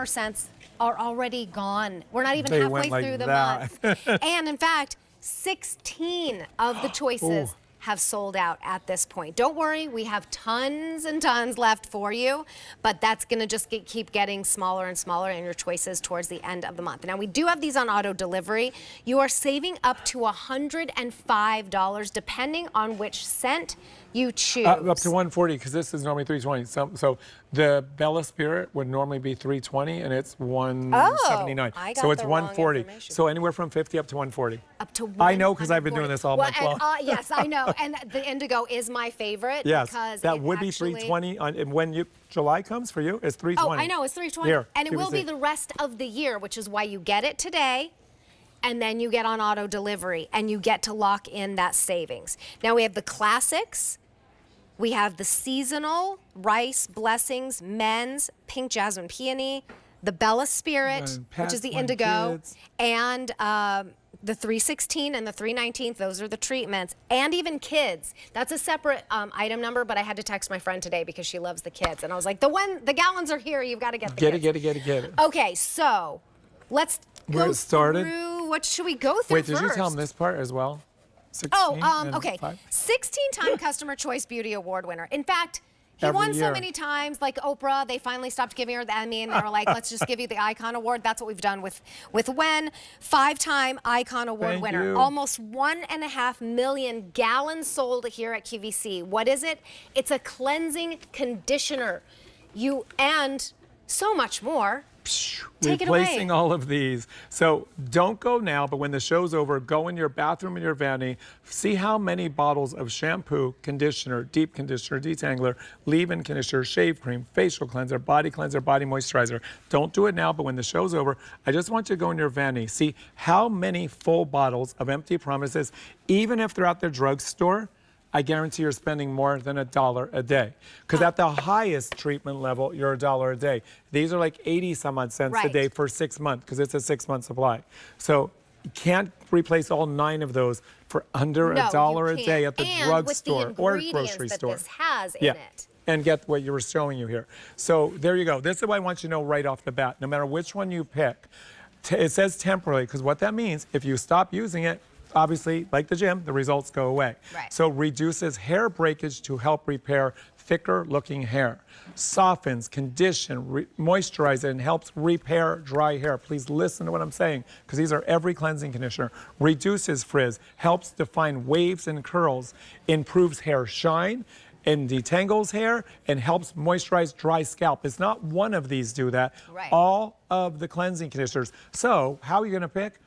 cents are already gone. We're not even They halfway went like through the that. month. And in fact, 16 of the choices have sold out at this point. Don't worry, we have tons and tons left for you, but that's going to just keep getting smaller and smaller in your choices towards the end of the month. Now, we do have these on auto delivery. You are saving up to $105 depending on which scent you choose. Up to 140 because this is normally 320. So the Bella Spirit would normally be 320 and it's 179. I got so it's the wrong 140. information. So anywhere from 50 up to 140. Up to 140. I know because I've been doing this all month long. Yes, I know. And the indigo is my favorite. Yes, because that would be 320 and when July comes for you, it's 320. Oh, I know, it's 320. Here, and it will QVC. be the rest of the year, which is why you get it today, and then you get on auto delivery, and you get to lock in that savings. Now we have the classics. We have the seasonal, rice, blessings, men's, pink jasmine peony, the Bella Spirit, which is the indigo, and the 316 and the 319, those are the treatments, and even kids. That's a separate item number, but I had to text my friend today because she loves the kids. And I was like, the gallons are here, you've got to get the kids. Get it. Okay, so let's go through, what should we go through Wait, first? did you tell them this part as well? 16 okay. 16-time Customer Choice Beauty Award winner. In fact, he won so many times, like Oprah, they finally stopped giving her the Emmy, and they were like, let's just give you the Icon Award. That's what we've done with WEN. 5-time Icon Award winner. Almost 1.5 million gallons sold here at QVC. What is it? It's a cleansing conditioner. And so much more. Take Replacing all of these. So don't go now, but when the show's over, go in your bathroom in your vanity, see how many bottles of shampoo, conditioner, deep conditioner, detangler, leave-in conditioner, shave cream, facial cleanser, body moisturizer. Don't do it now, but when the show's over, I just want you to go in your vanity, see how many full bottles of empty promises, even if they're at their drugstore, I guarantee you're spending more than $1 a day. Because at the highest treatment level, you're $1 a day. These are like 80 some odd cents a day for 6 months, because it's a 6-month supply. So you can't replace all 9 of those for under $1 a day at the drugstore or grocery store. This has in it. And get what you were showing you here. So there you go. This is what I want you to know right off the bat. No matter which one you pick, it says temporarily, because what that means, if you stop using it, obviously, like the gym, the results go away. So reduces hair breakage to help repair thicker looking hair. Softens, condition, moisturizes, and helps repair dry hair. Please listen to what I'm saying, because these are every cleansing conditioner. Reduces frizz, helps define waves and curls, improves hair shine, and detangles hair, and helps moisturize dry scalp. It's not one of these do that. All of the cleansing conditioners. So how are you going to pick?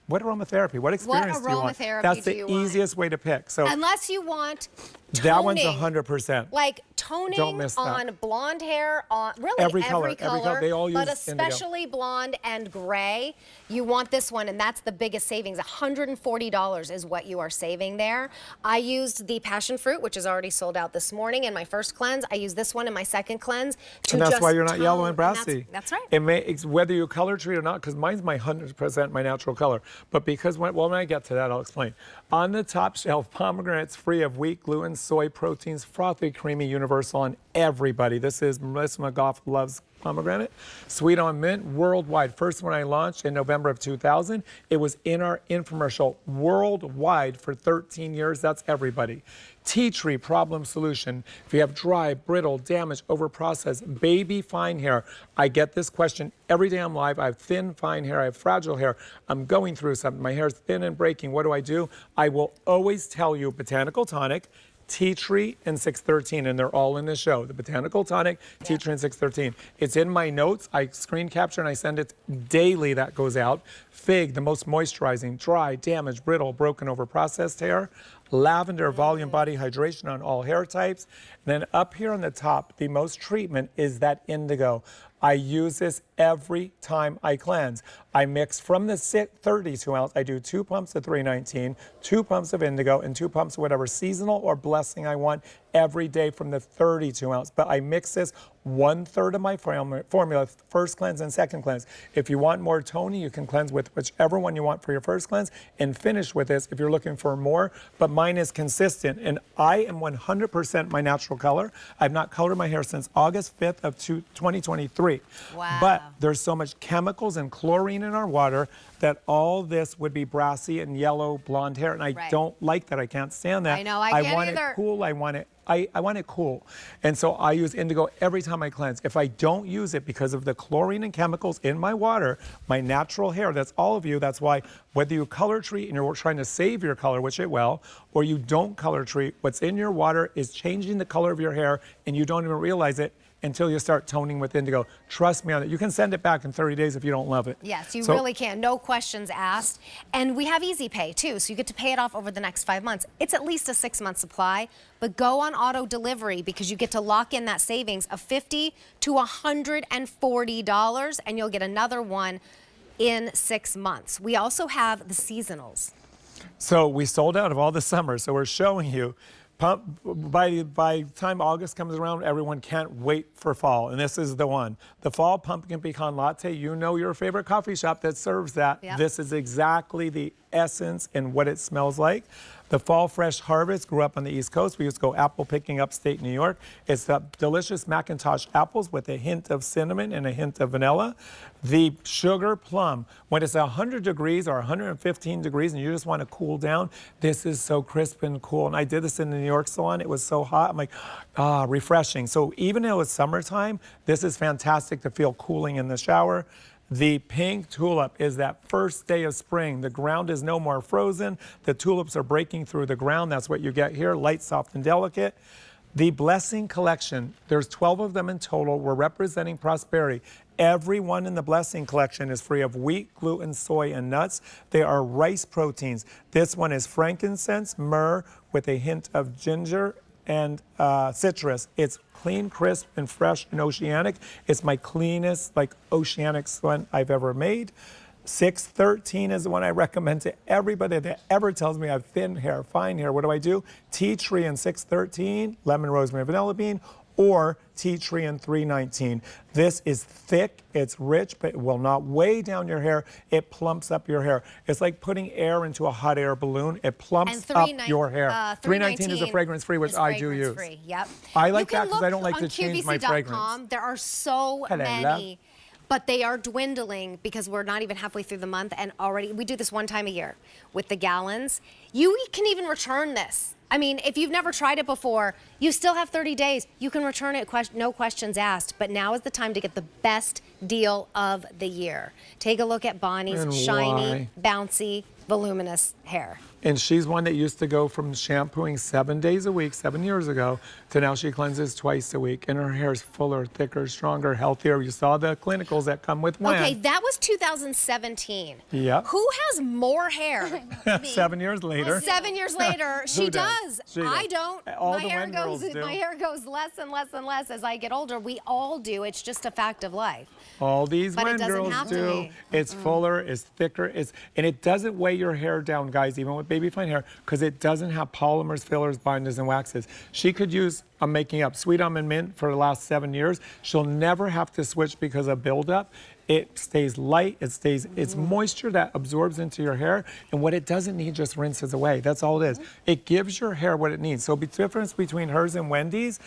What aromatherapy? What experience do you want? That's the easiest way to pick. So unless you want toning. That one's 100%. Like toning on blonde hair, on really every color. They all use but especially blonde and gray. You want this one, and that's the biggest savings. $140 is what you are saving there. I used the passion fruit, which is already sold out this morning in my first cleanse. I used this one in my second cleanse. And that's why you're not yellow and brassy. That's right. It's whether you color treat or not, because mine's my 100% my natural color. But because when I get to that, I'll explain. On the top shelf, pomegranate's free of wheat, gluten, soy proteins, frothy, creamy, universal on everybody. This is Melissa McGough loves pomegranate. Sweet on mint, worldwide. First one I launched in November of 2000. It was in our infomercial worldwide for 13 years. That's everybody. Tea tree problem solution. If you have dry, brittle, damaged, overprocessed, baby fine hair. I get this question every day I'm live. I have thin, fine hair. I have fragile hair. I'm going through something. My hair is thin and breaking. What do? I will always tell you botanical tonic, tea tree, and 613, and they're all in the show. The botanical tonic, tea tree, and 613. It's in my notes. I screen capture and I send it daily. That goes out. Fig, the most moisturizing, dry, damaged, brittle, broken, over processed hair. Lavender, volume body hydration on all hair types. And then up here on the top, the most treatment is that indigo. I use this every time I cleanse. I mix from the 32 ounce, I do 2 pumps of 319, 2 pumps of indigo, and 2 pumps of whatever seasonal or blessing I want every day from the 32 ounce. But I mix this 1/3 of my formula, first cleanse and second cleanse. If you want more toning, you can cleanse with whichever one you want for your first cleanse and finish with this if you're looking for more. But mine is consistent, and I am 100% my natural color. I've not colored my hair since August 5th of 2023. Wow. But there's so much chemicals and chlorine in our water that all this would be brassy and yellow blonde hair, and I don't like that. I can't stand that. I know, I can't want either. it cool. I want it cool. And so I use indigo every time I cleanse. If I don't use it because of the chlorine and chemicals in my water, my natural hair, that's all of you, that's why whether you color treat and you're trying to save your color, which it will, or you don't color treat, what's in your water is changing the color of your hair and you don't even realize it until you start toning with indigo. Trust me on it. You can send it back in 30 days if you don't love it. Yes, you really can. No questions asked. And we have easy pay too, so you get to pay it off over the next 5 months. It's at least a 6-month supply, but go on auto delivery because you get to lock in that savings of $50 to $140, and you'll get another one in 6 months. We also have the seasonals. So we sold out of all the summer, so we're showing you. By the time August comes around, everyone can't wait for fall, and this is the one. The fall pumpkin pecan latte, you know your favorite coffee shop that serves that. Yep. This is exactly the essence and what it smells like. The fall fresh harvest grew up on the East Coast. We used to go apple picking upstate New York. It's the delicious Macintosh apples with a hint of cinnamon and a hint of vanilla. The sugar plum, when it's 100 degrees or 115 degrees and you just want to cool down, this is so crisp and cool. And I did this in the New York salon. It was so hot. I'm like, refreshing. So even though it's summertime, this is fantastic to feel cooling in the shower. The pink tulip is that first day of spring. The ground is no more frozen. The tulips are breaking through the ground. That's what you get here, light, soft, and delicate. The Blessing Collection, there's 12 of them in total. We're representing prosperity. Every one in the Blessing Collection is free of wheat, gluten, soy, and nuts. They are rice proteins. This one is frankincense, myrrh, with a hint of ginger and citrus. It's clean, crisp, and fresh and oceanic. It's my cleanest, like, oceanic one I've ever made. 613 is the one I recommend to everybody that ever tells me I have thin hair, fine hair. What do? Tea tree in 613, lemon, rosemary, vanilla bean, or tea tree in 319. This is thick, it's rich, but it will not weigh down your hair. It plumps up your hair. It's like putting air into a hot air balloon. It plumps up your hair. 319 is a fragrance free, which I do use. Yep. I like that because I don't like to change my fragrance. There are so many. But they are dwindling because we're not even halfway through the month, and already we do this one time a year with the gallons. You can even return this. I mean, if you've never tried it before, you still have 30 days. You can return it, no questions asked. But now is the time to get the best deal of the year. Take a look at Bonnie's shiny, bouncy, voluminous hair. And she's one that used to go from shampooing 7 days a week, 7 years ago, to now she cleanses twice a week. And her hair is fuller, thicker, stronger, healthier. You saw the clinicals that come with WEN. Okay, that was 2017. Yep. Who has more hair? 7 years later. 7 years later, she does. She does. I don't. All the WEN girls do. My hair goes less and less and less as I get older. We all do. It's just a fact of life. All these But it WEN doesn't girls have to do. be. It's fuller, it's thicker, and it doesn't weigh your hair down, guys, even with baby fine hair, because it doesn't have polymers, fillers, binders, and waxes. She could use, I'm making up, sweet almond mint for the last 7 years. She'll never have to switch because of buildup. It stays light, it's moisture that absorbs into your hair, and what it doesn't need just rinses away. That's all it is. It gives your hair what it needs. So the difference between hers and Wendy's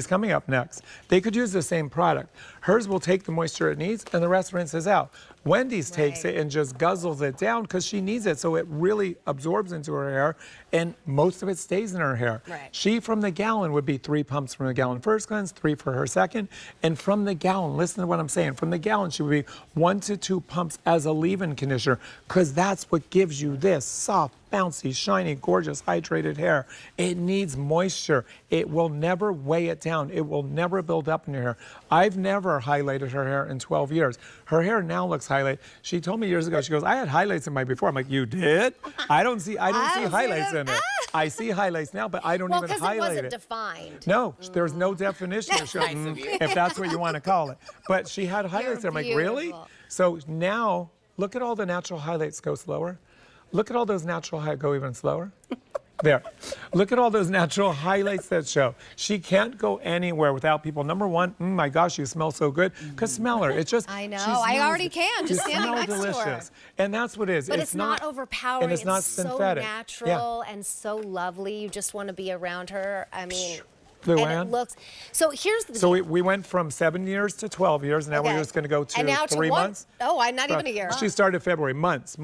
coming up next, they could use the same product. Hers will take the moisture it needs, and the rest rinses out. Wendy's takes it and just guzzles it down because she needs it, so it really absorbs into her hair, and most of it stays in her hair. She, from the gallon, would be 3 pumps from the gallon first cleanse, 3 for her second, and from the gallon, listen to what I'm saying, from the gallon she would be 1 to 2 pumps as a leave-in conditioner, because that's what gives you this soft, bouncy, shiny, gorgeous, hydrated hair. It needs moisture. It will never weigh it down. It will never build up in your hair. I've never highlighted her hair in 12 years. Her hair now looks highlighted. She told me years ago, she goes, I had highlights in my before. I'm like, you did? I don't see highlights in it. I see highlights now, but I don't even highlight it. Well, because it wasn't defined. No, there's no definition. If that's what you want to call it. But she had highlights there. I'm like, really? So now, look at all the natural highlights go slower. Look at all those natural highlights go even slower. There. Look at all those natural highlights that show. She can't go anywhere without people. Number one, my gosh, you smell so good. Because smell her. It's just. I know. she I smells- already can, just you standing smell next to her. delicious. And that's what it is. But it's not overpowering. And it's not so synthetic. natural and so lovely. You just want to be around her. I mean, Luann? and it looks. So here's the So deal. we went from 7 years to 12 years, and now Okay. we're just going to go And now to to 3 one- months. Oh, not even a year. She started February. Months,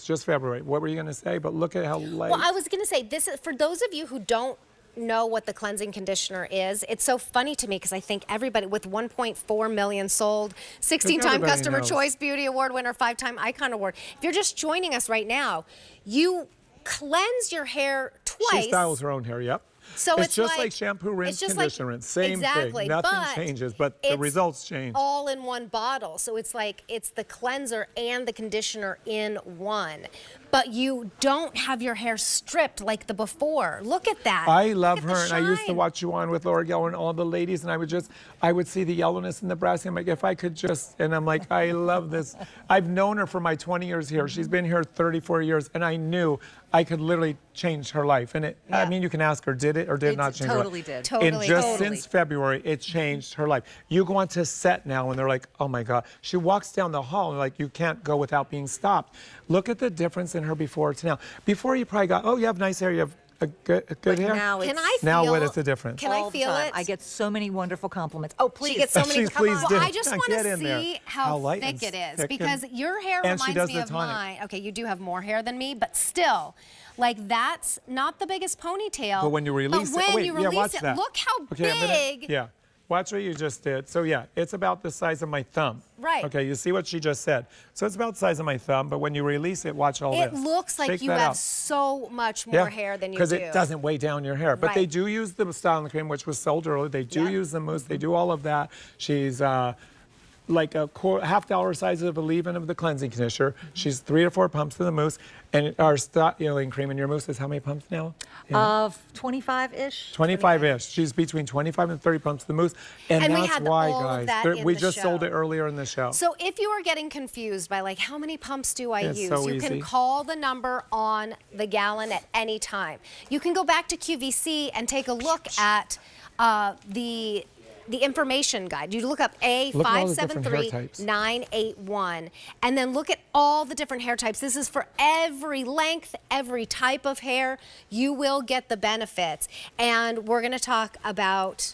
just February. What were you going to say? But look at how light. Well, I was going to say, this is for those of you who don't know what the cleansing conditioner is. It's so funny to me because I think everybody with 1.4 million sold, 16-time everybody Customer knows. Choice Beauty Award winner, 5-time Icon Award. If you're just joining us right now, you cleanse your hair twice. She styles her own hair, yep. So it's just like shampoo, rinse, it's just conditioner, rinse. Same exactly, thing. Nothing but changes, but the it's results change. all in one bottle. So it's like it's the cleanser and the conditioner in one. But you don't have your hair stripped like the before. Look at that. I love Look at her, the and I used to shine. watch you on with Laura Geller and all the ladies, and I would see the yellowness and the brassy. I'm like, if I could just, and I'm like, I love this. I've known her for my 20 years here. She's been here 34 years, and I knew I could literally change her life. And I mean, you can ask her, did it or did it not change her life? Totally did. Totally, And just totally. since February, it changed her life. You go onto set now, and they're like, oh my God. She walks down the hall, and like, you can't go without being stopped. Look at the difference in her before to now. Before, you probably got, oh, you have nice hair, you have a good hair. Now Can it's I feel? Now what is the difference? Can all I the feel time. it? I get so many wonderful compliments. Oh, please. She gets so many. She's pleased Well, to. I just want Get to in there. see How how light thick and it is thick because and- your hair and she reminds does me the of tonic. mine. Okay, you do have more hair than me, but still, like that's not the biggest ponytail. But when you release but it, when wait, you yeah, release watch it, that. look how Okay, I'm gonna- big. yeah, watch what you just did. So yeah, it's about the size of my thumb. Right. Okay, you see what she just said. So it's about the size of my thumb, but when you release it, watch all It this. looks like Shake you that have out. so much more hair than you do. Because it doesn't weigh down your hair. But they Right. do use the styling cream, which was sold earlier. They do Yeah. use the mousse. They do all of that. She's like a half-dollar size of a leave-in of the cleansing conditioner. She's 3 to 4 pumps of the mousse. And our styling cream in your mousse is how many pumps now? Of 25-ish? 25-ish. She's between 25 and 30 pumps of the mousse. And we that's had why, all of guys. that in we the just sold show. it earlier in the show. So if you are getting confused by like how many pumps do I It's use, so you can easy. call the number on the gallon at any time. You can go back to QVC and take a look at the information guide. You look up Look at all the different hair types. A573981 and then look at all the different hair types. This is for every length, every type of hair. You will get the benefits. And we're going to talk about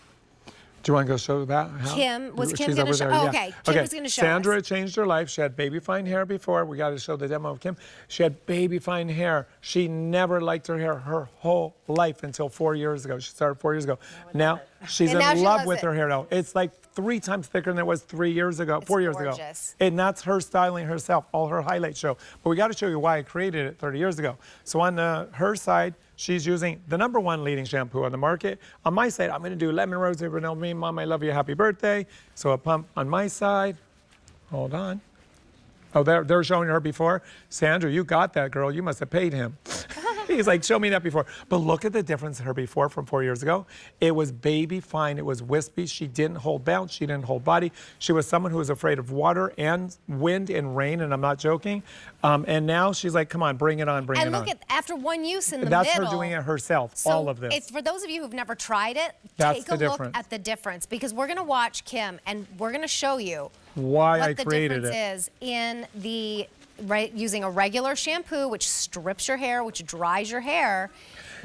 Do you want to go show that? How? Kim. Was Kim She's gonna over show- there, oh, yeah. okay. Kim was gonna show Sandra us. changed her life. She had baby fine hair before. We got to show the demo of Kim. She had baby fine hair. She never liked her hair her whole life until 4 years ago. She started 4 years ago. Now she's And in now she love loves with it. her hair now. It's like 3 times thicker than it was 3 years ago, 4 years gorgeous. ago. And that's her styling herself, all her highlights show. But we got to show you why I created it 30 years ago. So on her side, she's using the #1 leading shampoo on the market. On my side, I'm going to do Lemon Rose Vanilla Me, Mom, I love you, happy birthday. So a pump on my side. Hold on. Oh, they're showing her before. Sandra, you got that, girl. You must have paid him. He's like, show me that before. But look at the difference in her before from 4 years ago. It was baby fine. It was wispy. She didn't hold bounce. She didn't hold body. She was someone who was afraid of water and wind and rain, and I'm not joking. And now she's like, come on, bring it on, bring and it look on. at after one use in the That's middle. her doing it herself, So all of this. It's for those of you who've never tried it, That's take a the look difference. at the difference because we're going to watch Kim and we're going to show you Why what I the created difference it. is in the using a regular shampoo, which strips your hair, which dries your hair.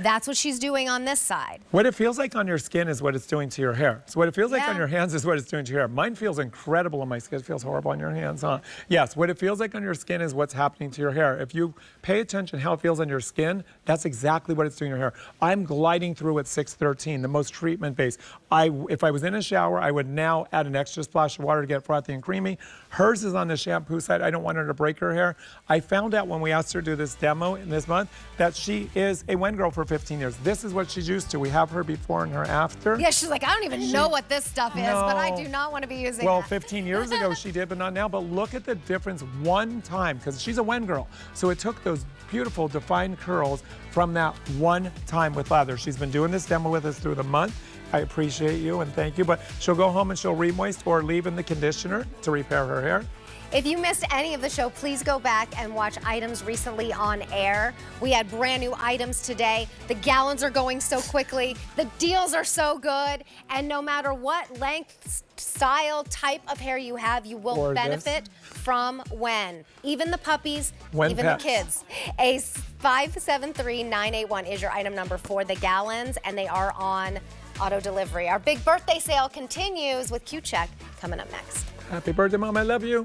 That's what she's doing on this side. What it feels like on your skin is what it's doing to your hair. So what it feels like Yeah. on your hands is what it's doing to your hair. Mine feels incredible on my skin. It feels horrible on your hands, huh? Yes, what it feels like on your skin is what's happening to your hair. If you pay attention how it feels on your skin, that's exactly what it's doing to your hair. I'm gliding through at 613, the most treatment based. If I was in a shower, I would now add an extra splash of water to get frothy and creamy. Hers is on the shampoo side. I don't want her to break her hair. I found out when we asked her to do this demo in this month that she is a WEN girl for 15 years. This is what she's used to. We have her before and her after. Yeah, she's like, I don't even know what this stuff is, but I No. do not want to be using Well, that. 15 years ago she did, but not now. But look at the difference one time, because she's a WEN girl. So it took those beautiful defined curls from that one time with lather. She's been doing this demo with us through the month. I appreciate you and thank you. But she'll go home and she'll re-moist or leave in the conditioner to repair her hair. If you missed any of the show, please go back and watch items recently on air. We had brand new items today. The gallons are going so quickly. The deals are so good. And no matter what length, style, type of hair you have, you will Gorgeous. benefit from WEN. Even the puppies, WEN even pets. the kids. A 573981 is your item number for the gallons, and they are on auto delivery. Our big birthday sale continues with Q-Check coming up next. Happy birthday, Mom. I love you.